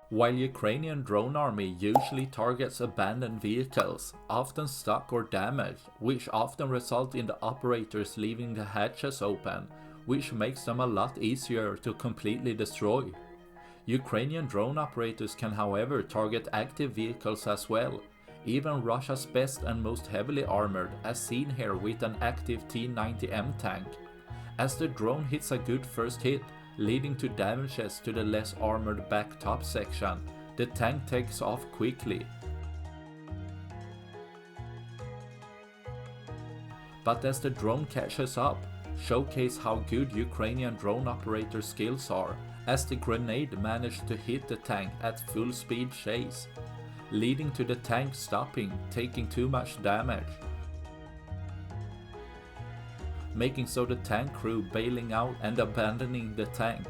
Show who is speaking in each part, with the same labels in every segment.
Speaker 1: While Ukrainian drone army usually targets abandoned vehicles, often stuck or damaged, which often result in the operators leaving the hatches open, which makes them a lot easier to completely destroy. Ukrainian drone operators can however target active vehicles as well, even Russia's best and most heavily armored, as seen here with an active T-90M tank. As the drone hits a good first hit, leading to damages to the less armored back top section, the tank takes off quickly. But as the drone catches up, showcase how good Ukrainian drone operator skills are, as the grenade managed to hit the tank at full speed chase, leading to the tank stopping, taking too much damage, making so the tank crew bailing out and abandoning the tank.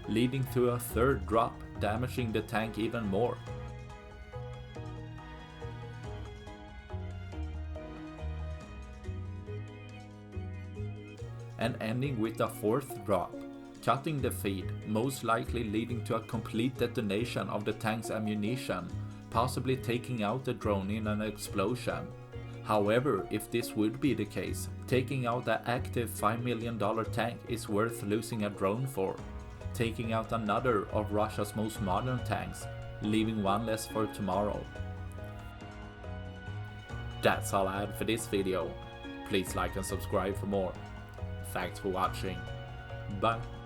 Speaker 1: Leading to a third drop, damaging the tank even more. And ending with a fourth drop, cutting the feed, most likely leading to a complete detonation of the tank's ammunition, possibly taking out the drone in an explosion. However, if this would be the case, taking out the active $5 million tank is worth losing a drone for, taking out another of Russia's most modern tanks, leaving one less for tomorrow. That's all I had for this video. Please like and subscribe for more. Thanks for watching. Bye.